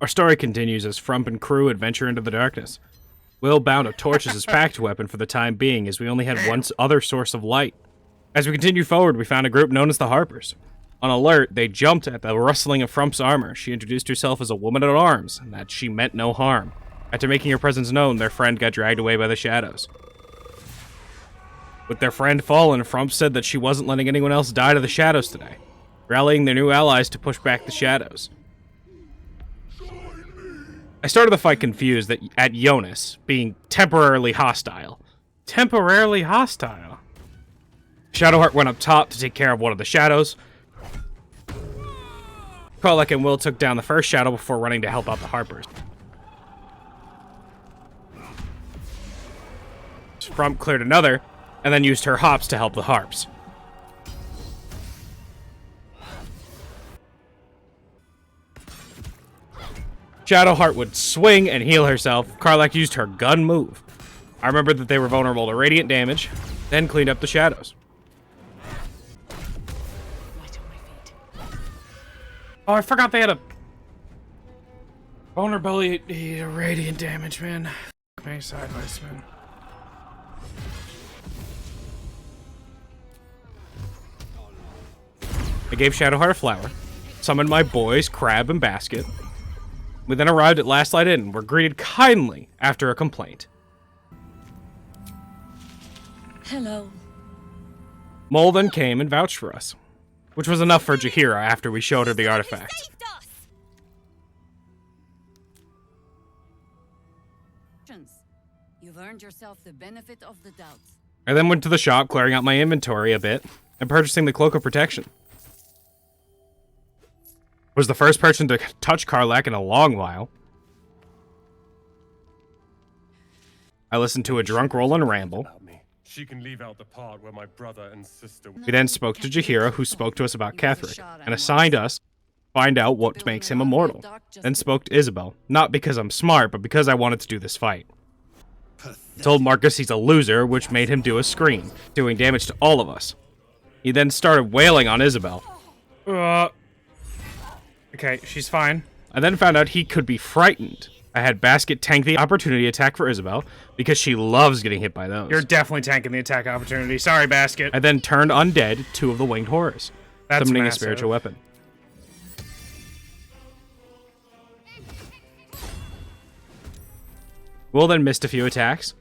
Our story continues as Frump and crew adventure into the darkness. Will bound a torch as his packed weapon for the time being, as we only had one other source of light. As we continued forward, we found a group known as the Harpers. On alert, they jumped at the rustling of Frump's armor. She introduced herself as a woman at arms, and that she meant no harm. After making her presence known, their friend got dragged away by the shadows. With their friend fallen, Frump said that she wasn't letting anyone else die to the shadows today, rallying their new allies to push back the shadows. I started the fight confused at Jonas being temporarily hostile. Temporarily hostile? Shadowheart went up top to take care of one of the shadows. Karlach and Will took down the first shadow before running to help out the Harpers. Frump cleared another, and then used her hops to help the Harps. Shadowheart would swing and heal herself. Karlach used her gun move. I remembered that they were vulnerable to radiant damage, then cleaned up the shadows. Oh, I forgot they had a vulnerability to radiant damage, man. Fuck me sideways, man. I gave Shadowheart a flower, summoned my boys, Crab and Basket. We then arrived at Last Light Inn and were greeted kindly after a complaint. Hello. Mole then came and vouched for us, which was enough for Jaheira after we showed her the artifact. You've earned yourself the benefit of the doubt. I then went to the shop, clearing out my inventory a bit and purchasing the Cloak of Protection. Was the first person to touch Karlach in a long while. I listened to a drunk Roland ramble. She can leave out the part where my brother and sister. We then spoke to Jaheira, who spoke to us about Ketheric, and assigned us to find out what makes him immortal. Then spoke to Isabel, not because I'm smart, but because I wanted to do this fight. Told Marcus he's a loser, which made him do a scream, doing damage to all of us. He then started wailing on Isabel. Okay, she's fine. I then found out he could be frightened. I had Basket tank the opportunity attack for Isabel, because she loves getting hit by those. You're definitely tanking the attack opportunity. Sorry, Basket. I then turned undead 2 of the winged horrors, summoning a spiritual weapon. Will then missed a few attacks.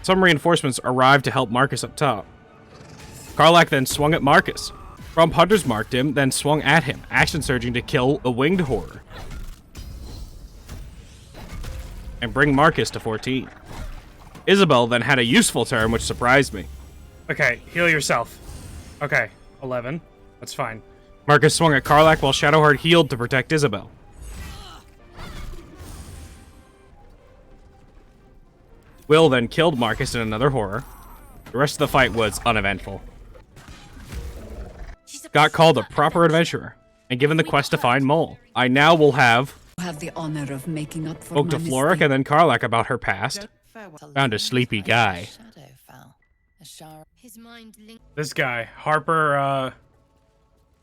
Some reinforcements arrived to help Marcus up top. Karlach then swung at Marcus. Frump Hunters marked him, then swung at him, action surging to kill a winged horror. And bring Marcus to 14. Isabel then had a useful turn, which surprised me. Okay, heal yourself. Okay, 11. That's fine. Marcus swung at Karlach while Shadowheart healed to protect Isabel. Will then killed Marcus in another horror. The rest of the fight was uneventful. Got called a proper adventurer, and given the quest to find Mole. I now will have the honor of making up for spoke to Floric and then Karlach about her past. Found a sleepy guy. This guy, Harper,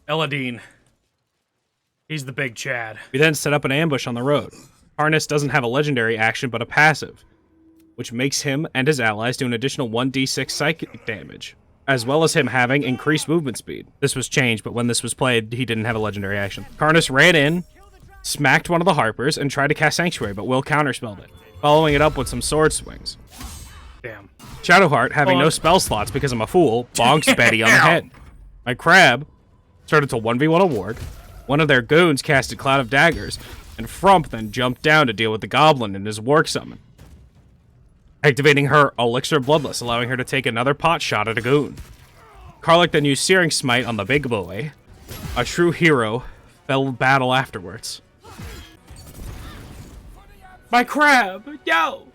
Eladine. He's the big Chad. We then set up an ambush on the road. Harness doesn't have a legendary action, but a passive, which makes him and his allies do an additional 1d6 psychic damage, as well as him having increased movement speed. This was changed, but when this was played, he didn't have a legendary action. Karnas ran in, smacked one of the Harpers, and tried to cast Sanctuary, but Will counterspelled it, following it up with some sword swings. Damn. Shadowheart, having no spell slots because I'm a fool, bonks Betty on the head. My Crab started to 1v1 a ward. One of their goons casted Cloud of Daggers, and Frump then jumped down to deal with the Goblin in his Work Summon, activating her Elixir Bloodless, allowing her to take another pot shot at a goon. Karlach then used Searing Smite on the big boy. A true hero fell battle afterwards. My Crab! Yo!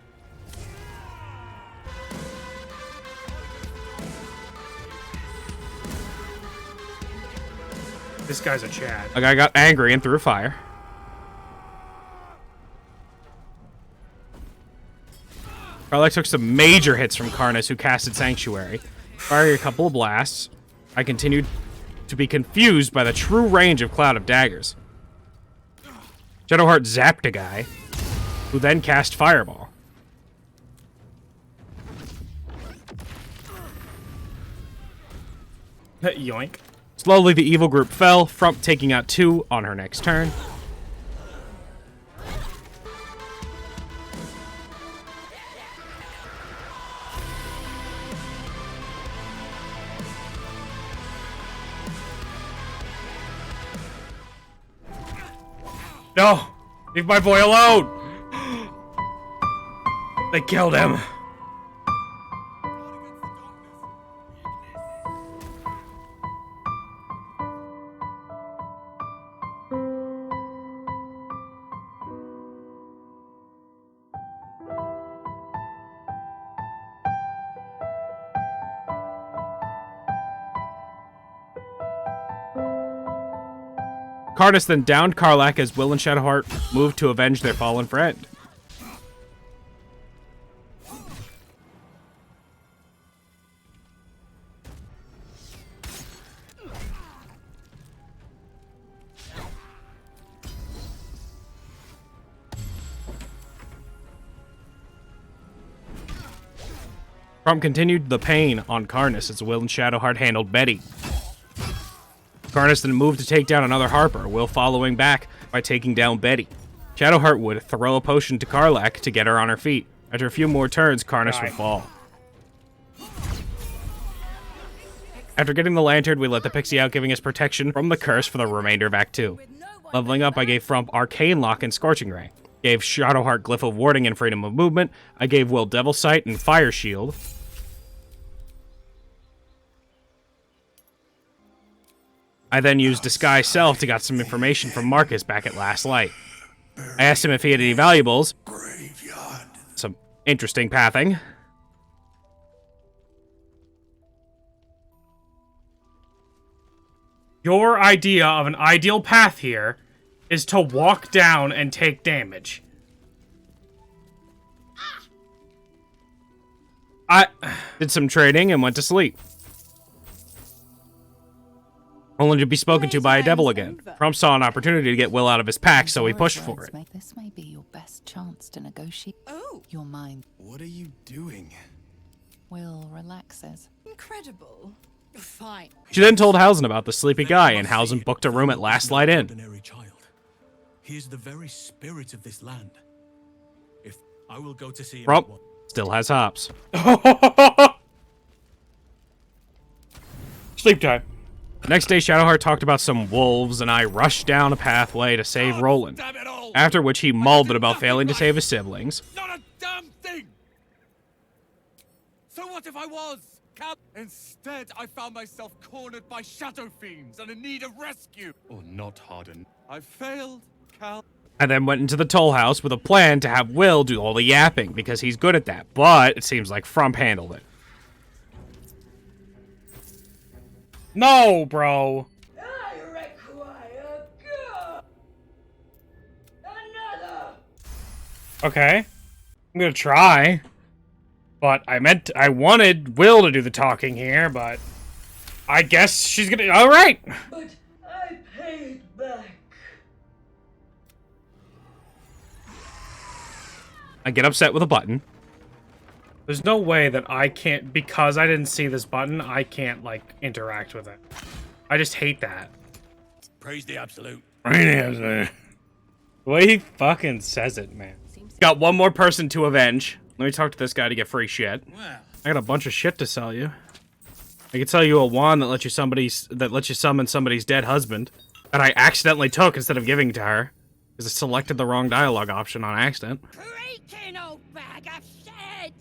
This guy's a Chad. A guy got angry and threw fire. Karlach took some major hits from Karnas, who casted Sanctuary, firing a couple of blasts. I continued to be confused by the true range of Cloud of Daggers. Shadowheart zapped a guy, who then cast Fireball. Yoink. Slowly, the evil group fell, Frump taking out 2 on her next turn. No! Leave my boy alone! They killed him. Karnas then downed Karlach as Will and Shadowheart moved to avenge their fallen friend. Crump continued the pain on Karnas as Will and Shadowheart handled Betty. Karnas then moved to take down another Harper, Will following back by taking down Betty. Shadowheart would throw a potion to Karlach to get her on her feet. After a few more turns, Karnas would fall. After getting the lantern, we let the pixie out, giving us protection from the curse for the remainder of Act 2. Leveling up, I gave Frump Arcane Lock and Scorching Ray. Gave Shadowheart Glyph of Warding and Freedom of Movement. I gave Will Devil Sight and Fire Shield. I then used Disguise Self to get some information from Marcus back at Last Light. I asked him if he had any valuables. Some interesting pathing. Your idea of an ideal path here is to walk down and take damage. I did some trading and went to sleep. Only to be spoken to by a devil again. Frump saw an opportunity to get Will out of his pack, so he pushed for it. This may be your best chance to negotiate your mind. What are you doing? Will relaxes. Incredible. Fine. She then told Hausen about the sleepy guy, and Hausen booked a room at Last Light Inn. Ordinary child. He is the very spirit of this land. If I will go to see him. Frump still has hops. Sleep time. Next day, Shadowheart talked about some wolves, and I rushed down a pathway to save Roland. After which he mauled about failing to save his siblings. Not a damn thing! So what if I was? Instead, I found myself cornered by shadow fiends and in need of rescue. Or not hardened. I failed, Cal. I then went into the toll house with a plan to have Will do all the yapping, because he's good at that, but it seems like Frump handled it. No, bro. I require go. Another. Okay. I'm gonna try. But I wanted Will to do the talking here, but I guess she's gonna. All right. But I paid back. I get upset with a button. There's no way that I can't, because I didn't see this button, I can't, like, interact with it. I just hate that. Praise the absolute. The way he fucking says it, man. Got one more person to avenge. Let me talk to this guy to get free shit. Well, I got a bunch of shit to sell you. I can sell you a wand that lets you summon somebody's dead husband that I accidentally took instead of giving to her because I selected the wrong dialogue option on accident. Creaking old bag of shit!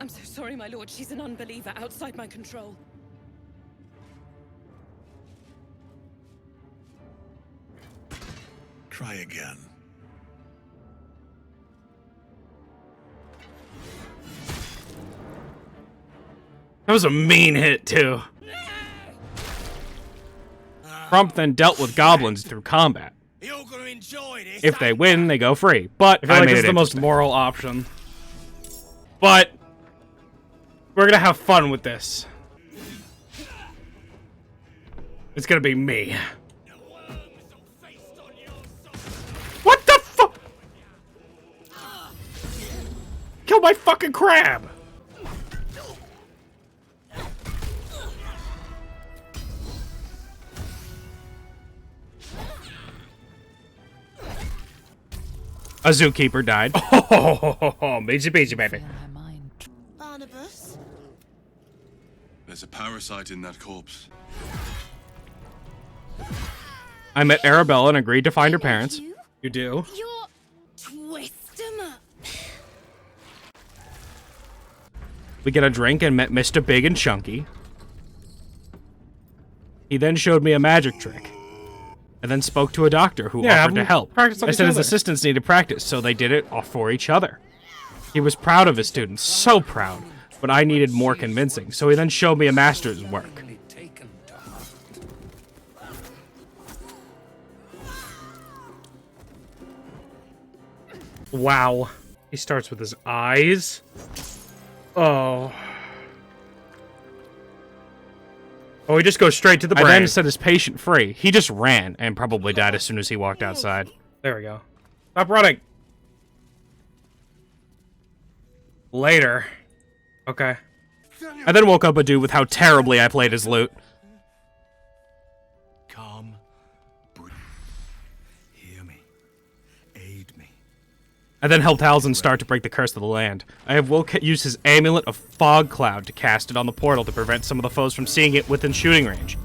I'm so sorry, my lord. She's an unbeliever outside my control. Try again. That was a mean hit, too. Trump then dealt with goblins through combat. You're gonna enjoy this. If they win, they go free. But I feel like made this it is the most interesting. moral option. But we're gonna have fun with this. It's gonna be me. What the fuck? Kill my fucking crab! A zookeeper died. Oh, easy peasy, baby. Feel her mind. Barnabas? There's a parasite in that corpse. I met Arabella and agreed to find her parents. You do? You're twist 'em up. We get a drink and met Mr. Big and Chunky. He then showed me a magic trick. And then spoke to a doctor who Yeah, offered to help. practice on I each said his other. assistants needed practice, so they did it all for each other. He was proud of his students, so proud, but I needed more convincing, so he then showed me a master's work. Wow. He starts with his eyes. Oh. Oh, he just goes straight to the I brain. then set his patient free. He just ran and probably died as soon as he walked outside. There we go. Stop running. Later. Okay. I then woke up a dude with how terribly I played his lute. Calm. Breathe. Hear me. Aid me. I then helped Halzen start to break the curse of the land. I have Will use his amulet of fog cloud to cast it on the portal to prevent some of the foes from seeing it within shooting range.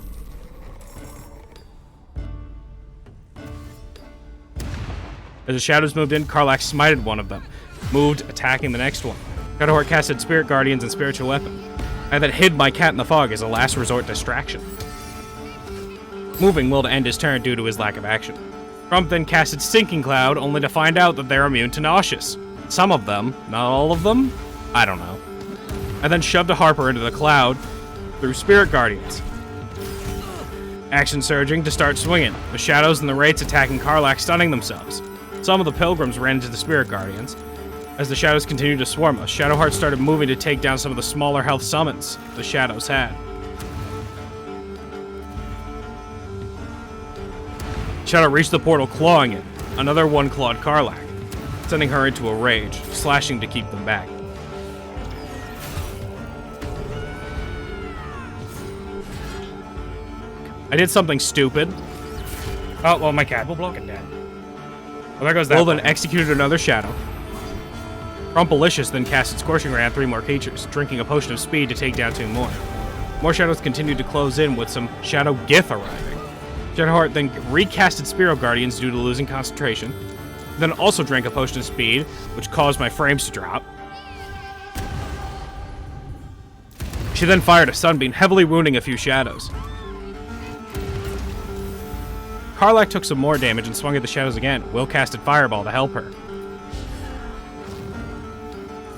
As the shadows moved in, Karlach smited one of them, moved, attacking the next one. Shadowheart casted Spirit Guardians and Spiritual Weapon. I then hid my cat in the fog as a last resort distraction. Moving Will to end his turn due to his lack of action. Trump then casted Sinking Cloud, only to find out that they're immune to nauseous. Some of them, not all of them? I don't know. I then shoved a Harper into the cloud through Spirit Guardians. Action surging to start swinging, the shadows and the wraiths attacking Karlach, stunning themselves. Some of the pilgrims ran into the Spirit Guardians. As the shadows continued to swarm us, Shadowheart started moving to take down some of the smaller health summons the shadows had. Shadow reached the portal, clawing it. Another one clawed Karlach, sending her into a rage, slashing to keep them back. I did something stupid. Oh, well, my cat will block it down. Well, there goes that. Will then one. executed another shadow. Rumpelicious then casted Scorching Ray on 3 more creatures, drinking a potion of speed to take down 2 more. More shadows continued to close in with some Shadow Gith arriving. Shadowheart then recasted Spirit Guardians due to losing concentration, then also drank a potion of speed, which caused my frames to drop. She then fired a Sunbeam, heavily wounding a few shadows. Karlach took some more damage and swung at the shadows again. Will casted Fireball to help her.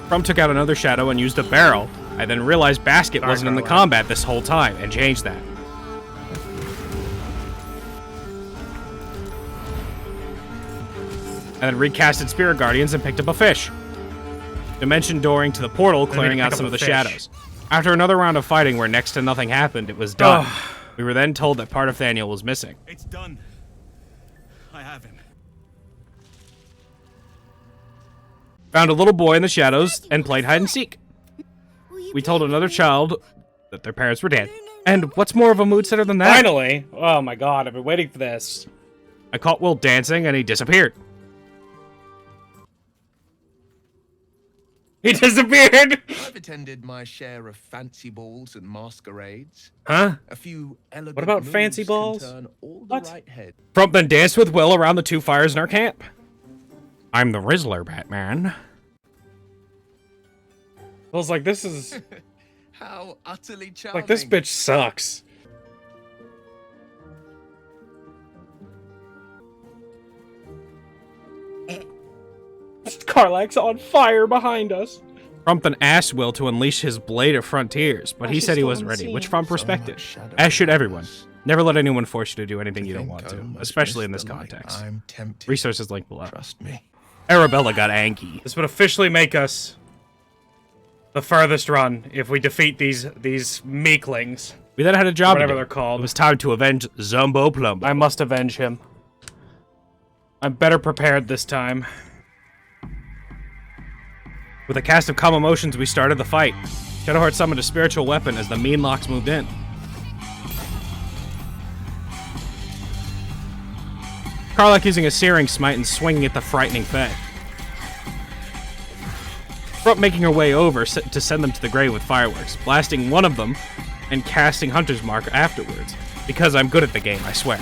Crumb took out another shadow and used a barrel. I then realized Basket wasn't in the combat this whole time and changed that. I then recasted Spirit Guardians and picked up a fish. Dimension dooring to the portal, clearing out some of the shadows. After another round of fighting where next to nothing happened, it was done. We were then told that part of Thaniel was missing. It's done. I have him. Found a little boy in the shadows and played hide and seek. We told another child that their parents were dead. And what's more of a mood setter than that? Finally! Oh my god, I've been waiting for this. I caught Will dancing and he disappeared. He disappeared! I've attended my share of fancy balls and masquerades. Huh? A few elegant What about moves fancy can balls? turn all the What? right head. Trump then danced with Will around the 2 fires in our camp. I'm the Rizzler, Batman. I was like, this is... How utterly charming. Like, this bitch sucks. Karlach's on fire behind us. Trump then asked Will to unleash his blade of frontiers, but he she's said he still wasn't on the scene. scene. Which from So perspective, much shadow as should everyone. Never let anyone force you to do anything you don't want to, Almost especially in this missed the light. context. I'm tempted. Resources linked below. Trust me. Arabella got Anki. This would officially make us the furthest run if we defeat these meeklings. We then had a job to Whatever do. they're called. It was time to avenge Zumbo Plumbo. I must avenge him. I'm better prepared this time. With a cast of calm emotions, we started the fight. Shadowheart summoned a spiritual weapon as the mean locks moved in. Karlach using a searing smite and swinging at the frightening Fae. Front making her way over to send them to the grave with fireworks, blasting one of them and casting Hunter's Mark afterwards. Because I'm good at the game, I swear.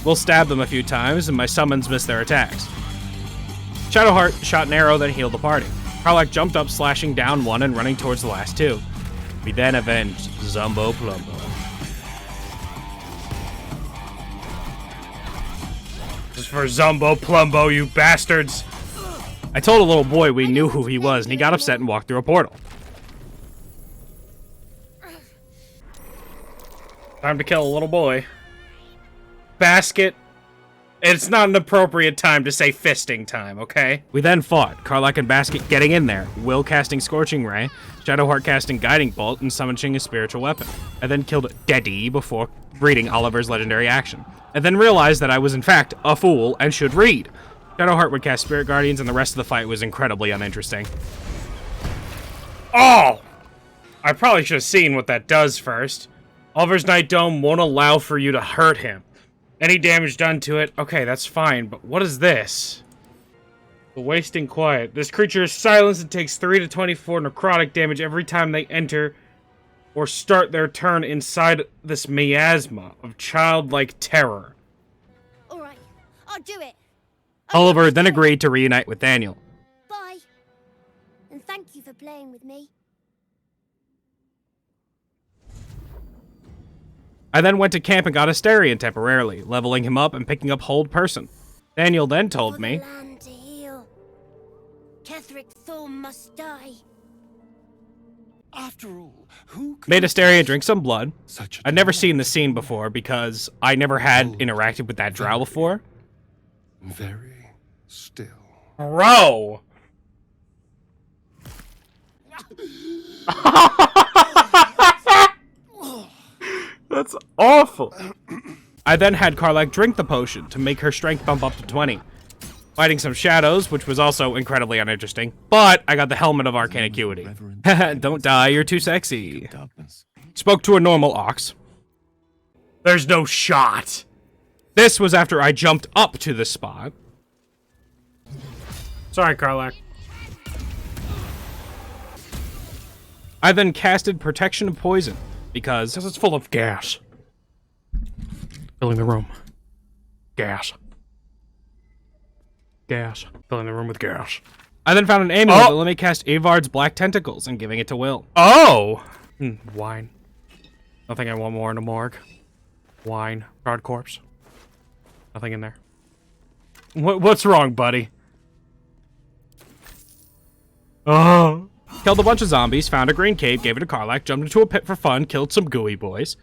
We'll stab them a few times, and my summons miss their attacks. Shadowheart shot an arrow, then healed the party. Karlach jumped up, slashing down one and running towards the last two. We then avenged Zumbo Plumbo. This is for Zumbo Plumbo, you bastards! I told a little boy we knew who he was, and he got upset and walked through a portal. Time to kill a little boy. Basket. It's not an appropriate time to say fisting time, okay? We then fought, Karlach and Basket getting in there, Will casting Scorching Ray, Shadowheart casting Guiding Bolt, and summoning a spiritual weapon. I then killed Deddy before reading Oliver's legendary action. I then realized that I was in fact a fool and should read. Shadowheart would cast Spirit Guardians, and the rest of the fight was incredibly uninteresting. Oh! I probably should have seen what that does first. Oliver's Night Dome won't allow for you to hurt him. Any damage done to it, okay, that's fine, but what is this? The Wasting Quiet. This creature is silenced and takes 3 to 24 necrotic damage every time they enter or start their turn inside this miasma of childlike terror. Alright, I'll do it. Oliver then agreed to reunite with Daniel. Bye. And thank you for playing with me. I then went to camp and got Asterion temporarily, leveling him up and picking up Hold Person. Daniel then told me, For the land to heal. Ketheric Thorn must die. After all, who could made Asterion drink some blood. such a I'd never dilemma? seen the scene before because I never had interacted with that drow before. Very still. Bro! That's awful. I then had Karlach drink the potion to make her strength bump up to 20. Fighting some shadows, which was also incredibly uninteresting. But I got the Helmet of Arcane Acuity. Don't die, you're too sexy. Spoke to a normal ox. There's no shot. This was after I jumped up to the spot. Sorry, Karlach. I then casted Protection of Poison because It's full of gas. Filling the room. Gas. Gas. Filling the room with gas. I then found an amulet that let me cast Avard's Black Tentacles and giving it to Will. Oh! Wine. Nothing I want more in a morgue. Wine. Proud corpse. Nothing in there. What's wrong, buddy? Oh. Killed a bunch of zombies, found a green cave, gave it to Karlach, jumped into a pit for fun, killed some gooey boys.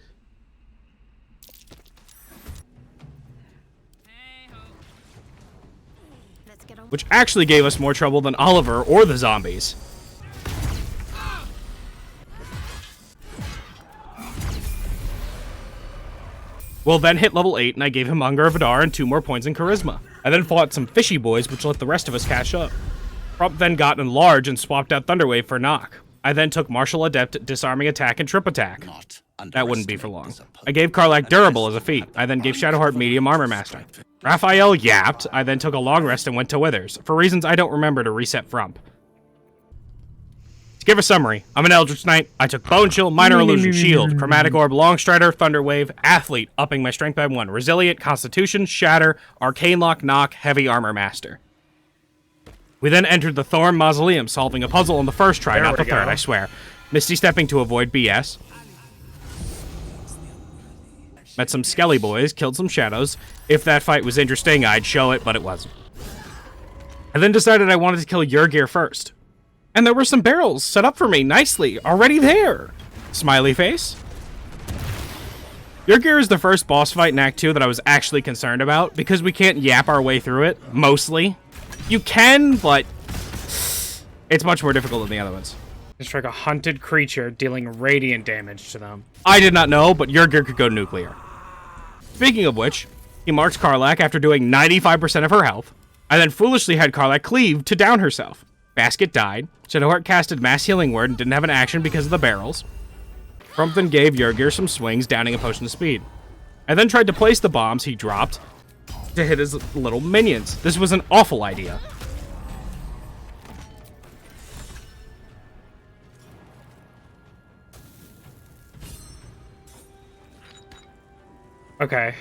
Let's get on. Which actually gave us more trouble than Oliver or the zombies. Will then hit level 8, and I gave him Hunger of Adar and 2 more points in Charisma. I then fought some fishy boys, which let the rest of us catch up. Rump then got enlarged and swapped out Thunderwave for Knock. I then took Martial Adept, Disarming Attack, and Trip Attack. That wouldn't be for long. I gave Karlach Durable as a feat. I then gave Shadowheart Medium Armor Master. Raphael yapped. I then took a long rest and went to Withers, for reasons I don't remember to reset Frump. To give a summary, I'm an Eldritch Knight. I took Bone Chill, Minor Illusion, Shield, Chromatic Orb, Longstrider, Thunder Wave, Athlete, upping my strength by 1, Resilient, Constitution, Shatter, Arcane Lock, Knock, Heavy Armor Master. We then entered the Thorn Mausoleum, solving a puzzle on the first try, not the third, I swear. Misty stepping to avoid BS. Met some Skelly boys, killed some shadows. If that fight was interesting, I'd show it, but it wasn't. I then decided I wanted to kill Yurgir first. And there were some barrels set up for me nicely, already there. Smiley face. Yrgir is the first boss fight in Act 2 that I was actually concerned about, because we can't yap our way through it, mostly. You can, but it's much more difficult than the other ones. Strike a hunted creature, dealing radiant damage to them. I did not know, but Yrgir could go nuclear. Speaking of which, he marks Karlach after doing 95% of her health, and then foolishly had Karlach cleave to down herself. Basket died. Shadowheart casted Mass Healing Word and didn't have an action because of the barrels. Crump then gave Yrgir some swings, downing a potion of speed. And then tried to place the bombs he dropped to hit his little minions. This was an awful idea. Okay.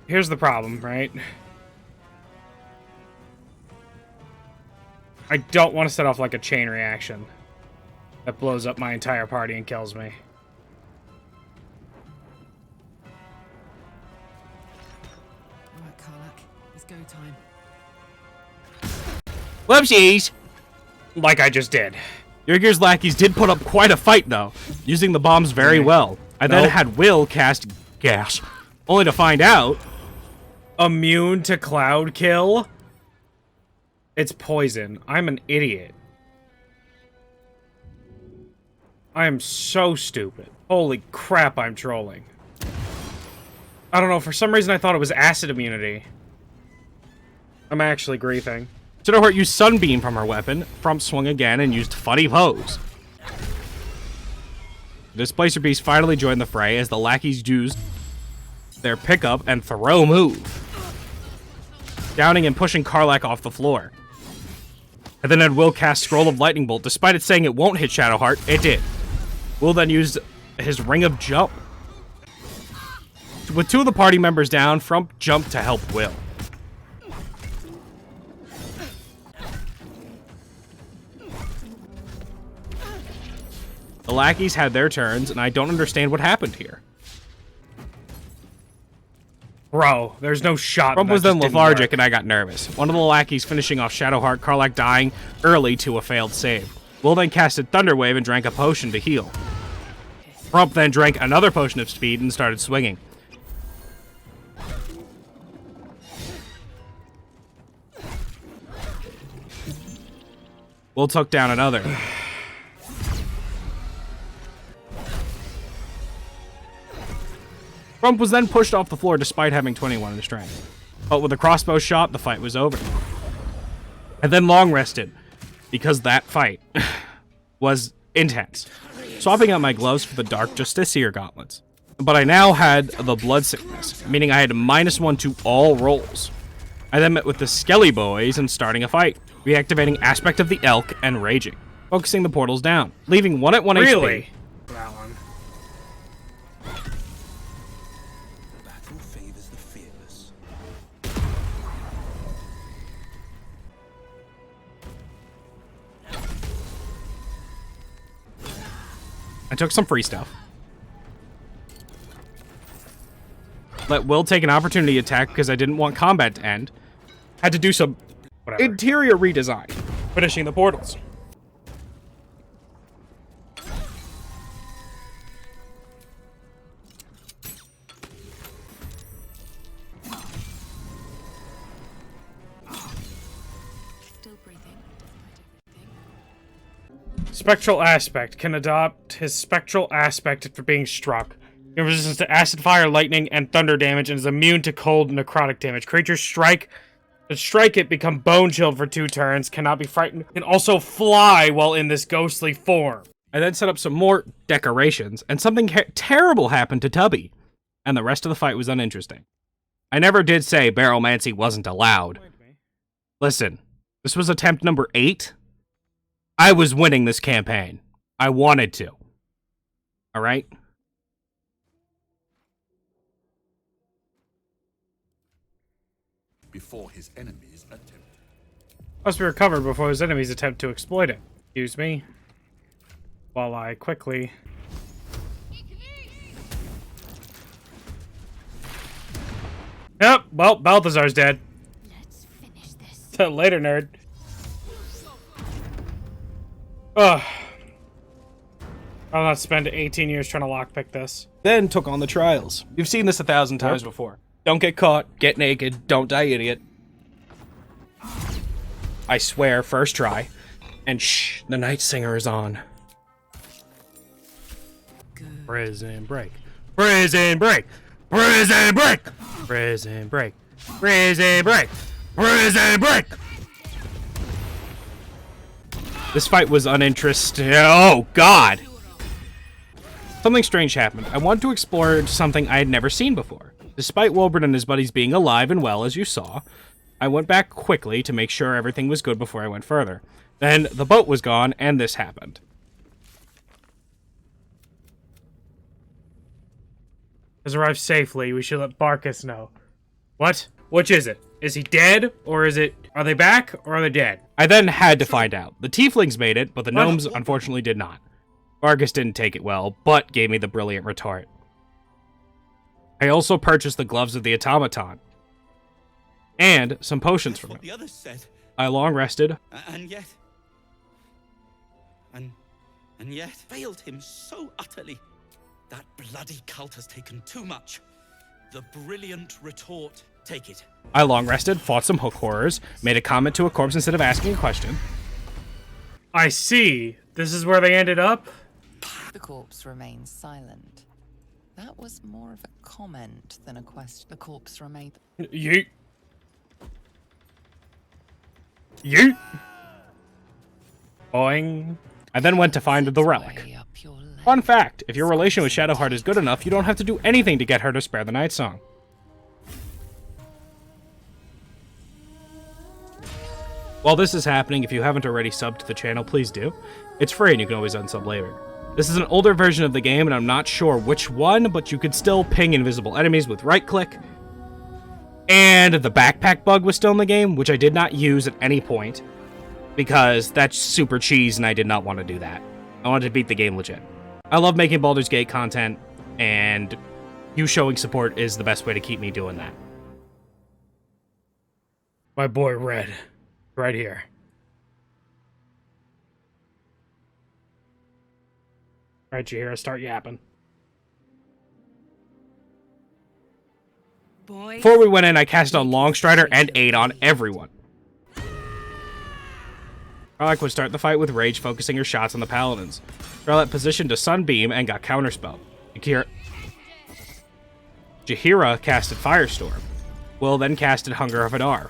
Here's the problem, right? I don't want to set off like a chain reaction that blows up my entire party and kills me. Alright, Karlach. It's go time. Whoopsies! Like I just did. Yrgir's lackeys did put up quite a fight, though, using the bombs very well. I then had Will cast Gas, only to find out... Immune to cloud kill? It's poison. I'm an idiot. I am so stupid. Holy crap, I'm trolling. I don't know, for some reason I thought it was acid immunity. I'm actually griefing. Shadowheart used Sunbeam from her weapon. Frump swung again and used Funny Pose. The Displacer Beast finally joined the fray as the lackeys used their pickup and throw move, downing and pushing Karlach off the floor. And then had Will cast Scroll of Lightning Bolt. Despite it saying it won't hit Shadowheart, it did. Will then used his Ring of Jump. With two of the party members down, Frump jumped to help Will. The lackeys had their turns, and I don't understand what happened here. Bro, there's no shot. Frump was then lethargic, and I got nervous. One of the lackeys finishing off Shadowheart, Karlach dying early to a failed save. Will then casted Thunderwave and drank a potion to heal. Frump then drank another potion of speed and started swinging. Will took down another. Frump was then pushed off the floor despite having 21 in strength. But with a crossbow shot, the fight was over. And then long rested, because that fight was intense. Swapping out my gloves for the Dark Justiciar gauntlets. But I now had the Blood Sickness, meaning I had -1 to all rolls. I then met with the Skelly Boys and starting a fight, reactivating Aspect of the Elk and raging, focusing the portals down, leaving one at 1 really? HP. That one. I took some free stuff. Let Will take an opportunity attack because I didn't want combat to end. Had to do some interior redesign, finishing the portals. Still breathing, despite everything. Spectral Aspect can adopt his Spectral Aspect after being struck. It resistance to acid, fire, lightning, and thunder damage, and is immune to cold and necrotic damage. Creatures that strike it become bone chilled for 2 turns, cannot be frightened, can also fly while in this ghostly form. I then set up some more decorations, and something terrible happened to Tubby, and the rest of the fight was uninteresting. I never did say Barrelmancy wasn't allowed. Listen, this was attempt number 8. I was winning this campaign. I wanted to. Alright? Before his enemies attempt. Must be recovered before his enemies attempt to exploit it. Excuse me. While I quickly... Yep, well, Balthazar's dead. Let's finish this. Later, nerd. Ugh. I'll not spend 18 years trying to lockpick this. Then took on the trials. You've seen this 1,000 times before. Don't get caught, get naked, don't die idiot. I swear, first try. And shh, the night singer is on. Good. Prison break. Prison break. Prison break. Prison break. Prison break. Prison break. This fight was uninteresting. Oh, God. Something strange happened. I wanted to explore something I had never seen before. Despite Wilbert and his buddies being alive and well, as you saw, I went back quickly to make sure everything was good before I went further. Then the boat was gone, and this happened. Has arrived safely. We should let Barkus know. What? Which is it? Is he dead, or is it... Are they back, or are they dead? I then had to find out. The tieflings made it, but the gnomes unfortunately did not. Vargas didn't take it well, but gave me the brilliant retort. I also purchased the gloves of the automaton. And some potions from him. The others said. I long rested. And yet... And yet failed him so utterly. That bloody cult has taken too much. The brilliant retort. Take it. I long rested, fought some hook horrors, made a comment to a corpse instead of asking a question. I see. This is where they ended up? The corpse remains silent. That was more of a comment than a question. The corpse remained... Yeet. Yeet. Boing. I then went to find the relic. Way up your leg. Fun fact, if your relation with Shadowheart is good enough, you don't have to do anything to get her to spare the night song. While this is happening, if you haven't already subbed to the channel, please do. It's free and you can always unsub later. This is an older version of the game and I'm not sure which one, but you could still ping invisible enemies with right click. And the backpack bug was still in the game, which I did not use at any point. Because that's super cheese and I did not want to do that. I wanted to beat the game legit. I love making Baldur's Gate content, and you showing support is the best way to keep me doing that. My boy Red. Right here. Alright, Jaheira, start yapping. Boy. Before we went in, I cast on Longstrider and ate on everyone. Karlach would start the fight with Rage, focusing her shots on the Paladins. Charlotte positioned a Sunbeam and got counterspelled. Jaheira casted Firestorm. Will then casted Hunger of Adar.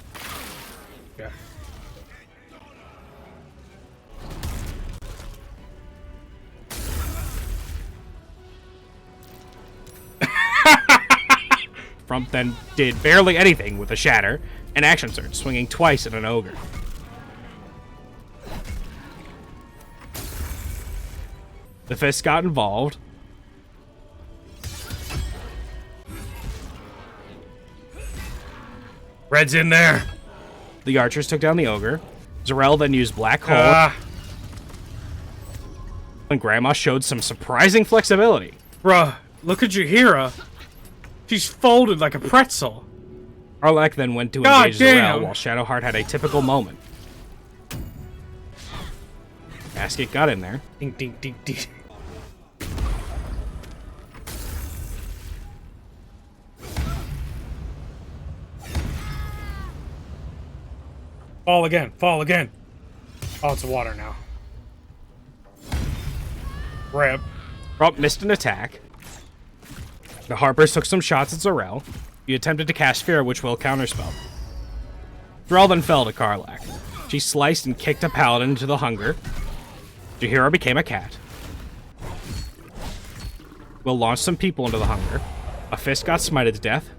Yeah. Frump then did barely anything with a Shatter and Action Surge, swinging twice at an Ogre. The Fist got involved. Red's in there. The archers took down the Ogre. Zarel then used Black Hole. And Grandma showed some surprising flexibility. Bruh, look at Jaheira. She's folded like a pretzel. Karlach then went to God engage damn. Zarel while Shadowheart had a typical moment. Basket got in there. Ding, ding, ding, ding. Fall again, fall again. Oh, it's water now. Rip. Rump missed an attack. The Harpers took some shots at Zarel. He attempted to cast Fear, which will counterspell. Zarel then fell to Karlach. She sliced and kicked a Paladin into the Hunger. Jaheira became a cat. Will launched some people into the Hunger. A Fist got smited to death.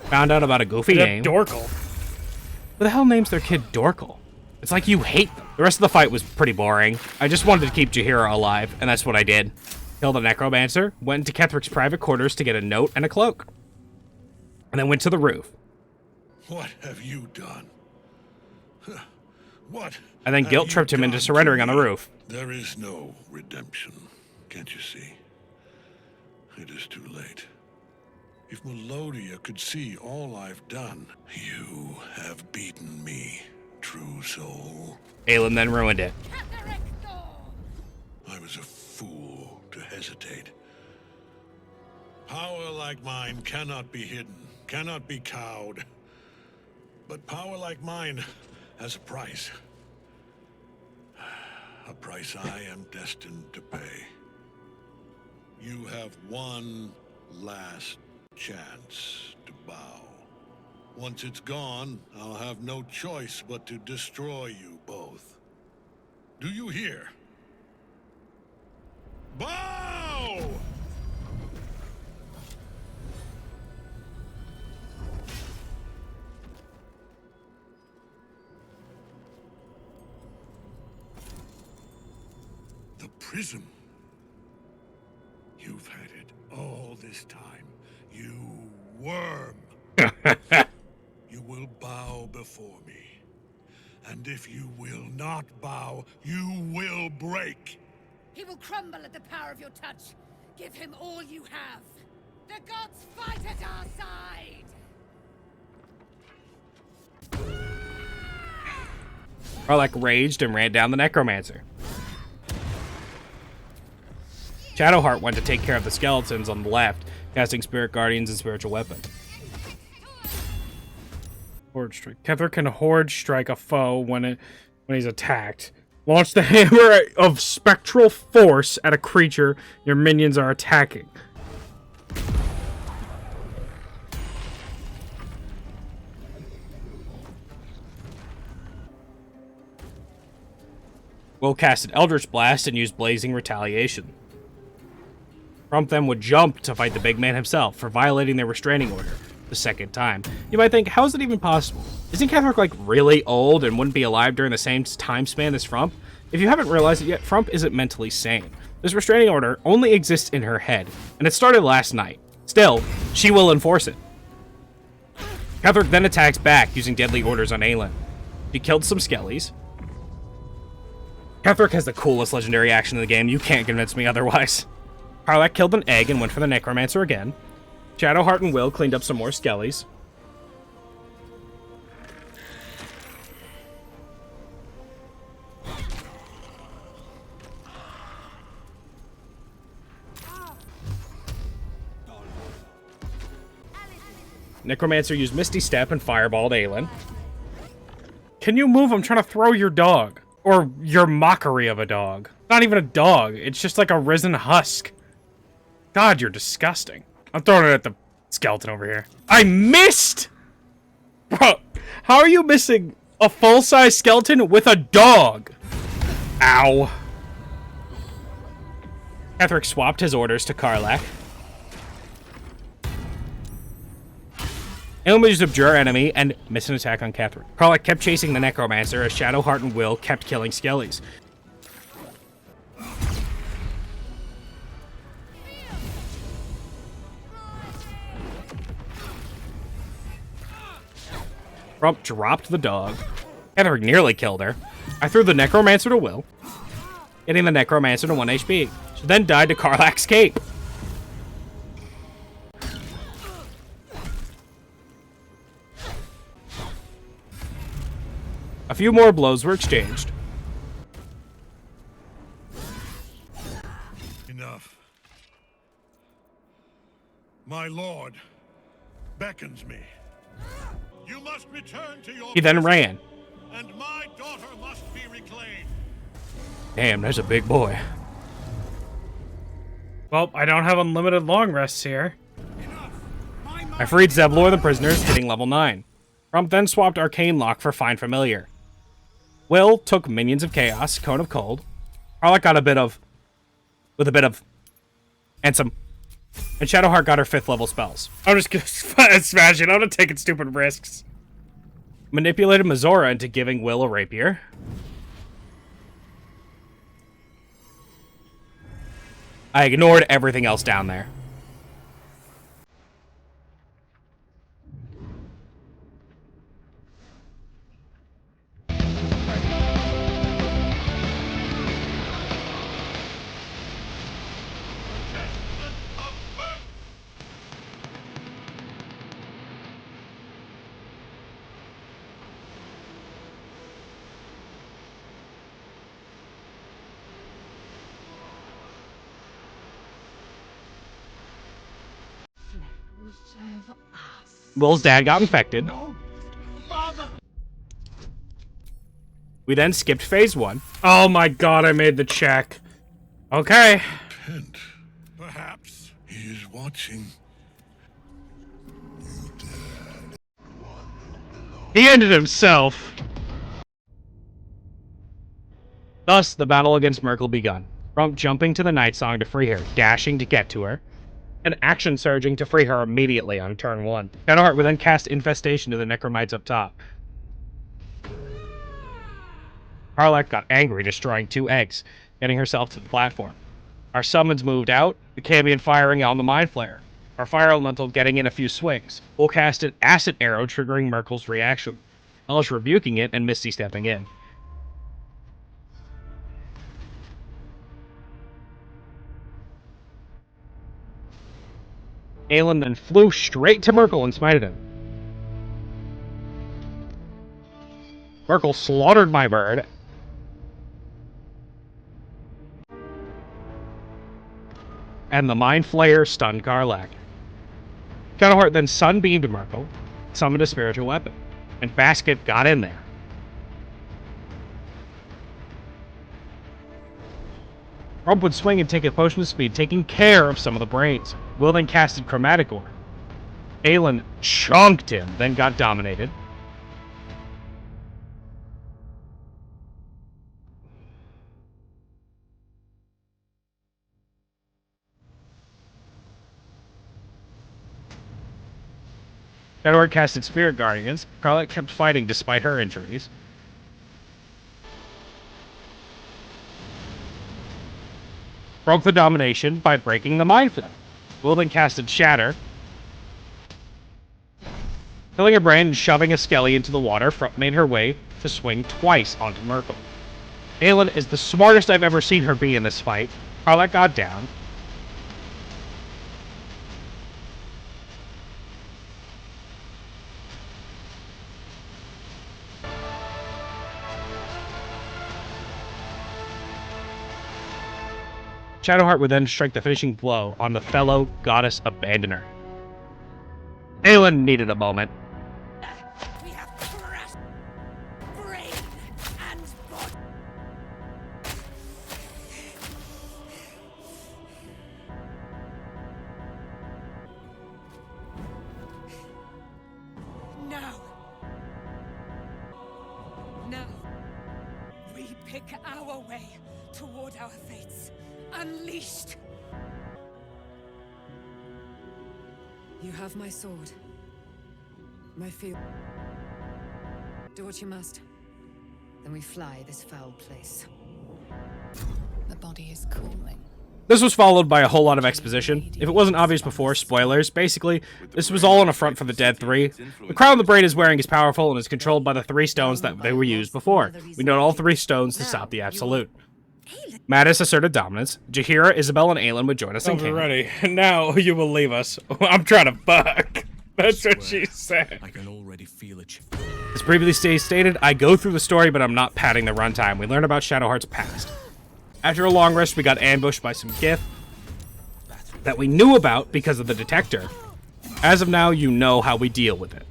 Found out about a goofy name. Dorkle. Who the hell names their kid Dorkle? It's like you hate them. The rest of the fight was pretty boring. I just wanted to keep Jaheira alive, and that's what I did. Killed a Necromancer, went into Ketherick's private quarters to get a note and a cloak. And then went to the roof. What have you done? What? and then guilt tripped him into surrendering on the roof. There is no redemption. Can't you see? It is too late. If Melodia could see all I've done, you have beaten me, true soul. Aelin then ruined it. I was a fool to hesitate. Power like mine cannot be hidden, cannot be cowed. But power like mine has a price. A price I am destined to pay. You have one last chance to bow. Once it's gone, I'll have no choice but to destroy you both. Do you hear? Bow! The prism. You've had it all this time, you worm. You will bow before me. And if you will not bow, you will break. He will crumble at the power of your touch. Give him all you have. The gods fight at our side! Karlach raged and ran down the necromancer. Shadowheart went to take care of the skeletons on the left, casting Spirit Guardians and Spiritual Weapon. Horde strike. Ketheric can horde strike a foe when he's attacked. Launch the hammer of spectral force at a creature your minions are attacking. Will casted Eldritch Blast and used Blazing Retaliation. Crump then would jump to fight the big man himself for violating their restraining order the second time. You might think, how is it even possible? Isn't Ketheric like really old and wouldn't be alive during the same time span as Frump? If you haven't realized it yet, Frump isn't mentally sane. This restraining order only exists in her head, and it started last night. Still, she will enforce it. Ketheric then attacks back using deadly orders on Aelin. She killed some skellies. Ketheric has the coolest legendary action in the game. You can't convince me otherwise. Karlach killed an egg and went for the necromancer again. Shadowheart and Will cleaned up some more skellies. Necromancer used Misty Step and fireballed Aelin. Can you move? I'm trying to throw your dog. Or your mockery of a dog. Not even a dog. It's just like a risen husk. God, you're disgusting. I'm throwing it at the skeleton over here. I missed! Bro, how are you missing a full-size skeleton with a dog? Ow. Ketheric swapped his orders to Karlach. Aelin used Abjure Enemy and missed an attack on Ketheric. Karlach kept chasing the necromancer as Shadowheart and Will kept killing skellies. Frump dropped the dog. Ketheric nearly killed her. I threw the necromancer to Will, getting the necromancer to 1 HP. She then died to Karlach's cape. A few more blows were exchanged. Enough. My lord beckons me. You must return to your He then ran. And my daughter must be reclaimed. Damn, there's a big boy. Well, I don't have unlimited long rests here. I freed Zevlor the prisoners, hitting level 9. Frump then swapped Arcane Lock for Find Familiar. Will took Minions of Chaos, Cone of Cold. Karlach got with a bit of, and Shadowheart got her 5th level spells. I'm just gonna smash it. I'm not taking stupid risks. Manipulated Mazora into giving Will a rapier. I ignored everything else down there. Will's dad got infected. We then skipped phase 1. Oh my god, I made the check. Okay. Repent. Perhaps he is watching. He ended himself. Thus, the battle against Merkel begun. Rump jumping to the Night Song to free her, dashing to get to her, and action surging to free her immediately on turn 1. Shadowheart would then cast Infestation to the Necromites up top. Karlach got angry, destroying 2 eggs, getting herself to the platform. Our summons moved out, the Cambion firing on the Mind Flayer. Our Fire Elemental getting in a few swings. We'll cast an Acid Arrow, triggering Merkel's reaction. Elish rebuking it and Misty stepping in. Aelin then flew straight to Merkel and smited him. Merkel slaughtered my bird. And the Mind Flayer stunned Karlach. Shadowheart then sunbeamed Merkel, summoned a spiritual weapon, and Basket got in there. Rump would swing and take a potion of speed, taking care of some of the brains. Will then casted Chromatic Orb. Aelin chunked him, then got dominated. Shadowheart casted Spirit Guardians. Karlach kept fighting despite her injuries. Broke the domination by breaking the Mind Flayer. Will then casted Shatter, killing her brain and shoving a Skelly into the water. Frump made her way to swing twice onto Merkel. Aelin is the smartest I've ever seen her be in this fight. Karlach got down. Shadowheart would then strike the finishing blow on the fellow goddess abandoner. Aelin needed a moment. We have crushed brain and body. Now. Now. We pick our way toward our fates. Unleashed. You have my sword. My field. Do what you must. Then we fly this foul place. The body is cooling. This was followed by a whole lot of exposition. If it wasn't obvious before, spoilers. Basically, this was all on a front for the Dead 3. The crown the brain is wearing is powerful and is controlled by the 3 stones that they were used before. We need all 3 stones to stop the Absolute. Mattis asserted dominance. Jahira, Isabel, and Aelin would join us in camp. Ready. Now you will leave us. I'm trying to fuck. That's what she said. I can already feel it. As previously stated, I go through the story, but I'm not padding the runtime. We learn about Shadowheart's past. After a long rest, we got ambushed by some Gith that we knew about because of the detector. As of now, you know how we deal with it.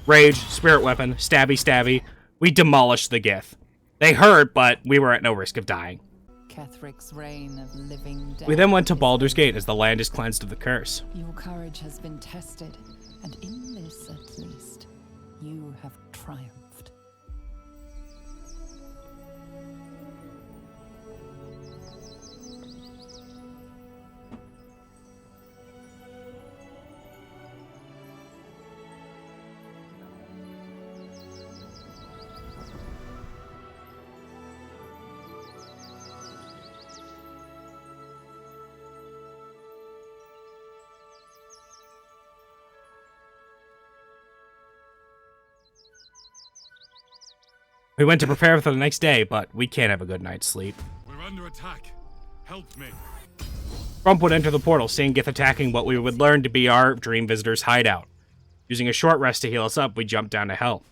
Rage, spirit weapon, stabby stabby. We demolished the Gith. They hurt, but we were at no risk of dying. Kethric's reign of living death. We then went to Baldur's Gate as the land is cleansed of the curse. Your courage has been tested, and in this at least, you have triumphed. We went to prepare for the next day, but we can't have a good night's sleep. We're under attack. Help me. Rump would enter the portal, seeing Gith attacking what we would learn to be our Dream Visitor's hideout. Using a short rest to heal us up, we jumped down to hell.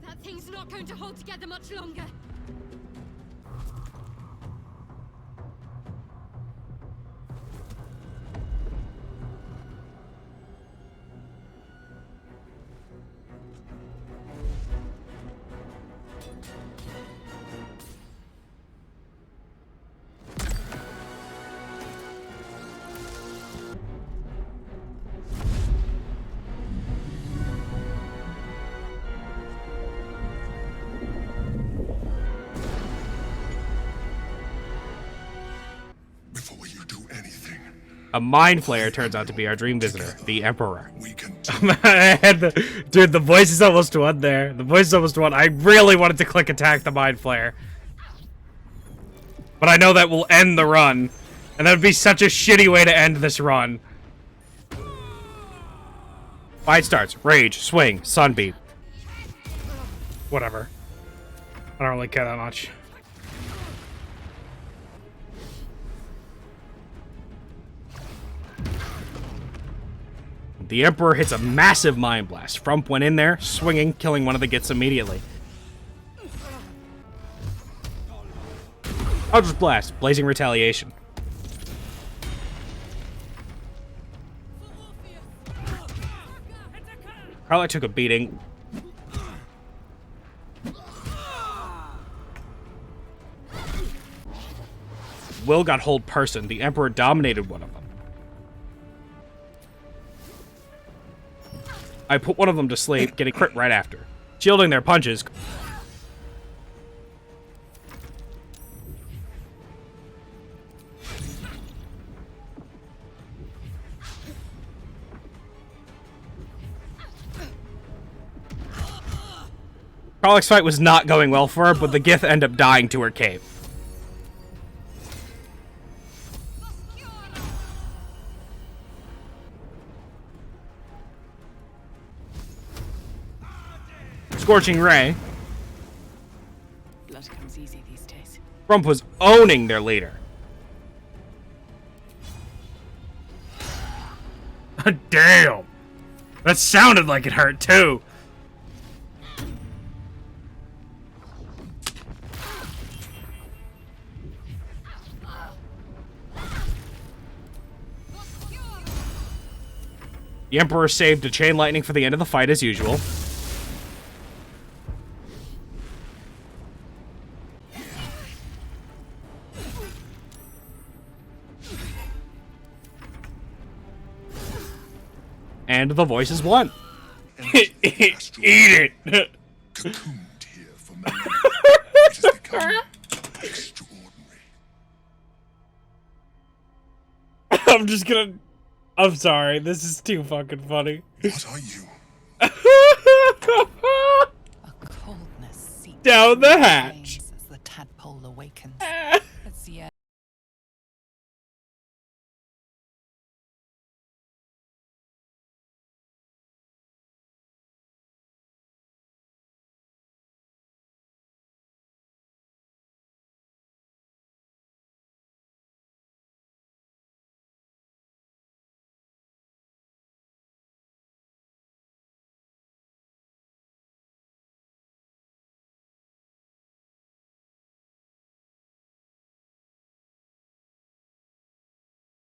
That thing's not going to hold together much longer. A mind flayer turns out to be our dream visitor, the Emperor. Dude, the voice is almost won there. The voice is almost won. I really wanted to click attack the mind flayer. But I know that will end the run. And that would be such a shitty way to end this run. Fight starts. Rage, swing, sunbeam. Whatever. I don't really care that much. The Emperor hits a massive mind blast. Frump went in there, swinging, killing one of the Gits immediately. Eldritch Blast, blazing retaliation. Karlach took a beating. Will got hold person. The Emperor dominated one of them. I put one of them to sleep, getting crit right after. Shielding their punches. Karlach's fight was not going well for her, but the Gith ended up dying to her cave. Scorching Ray. Blood comes easy these days. Frump was owning their leader. Damn! That sounded like it hurt too. The Emperor saved a chain lightning for the end of the fight as usual. And the voices won. Eat it! Cocooned here for memory, which has become extraordinary. I'm just gonna... I'm sorry, this is too fucking funny. What are you? A coldness seeps Down the hatch.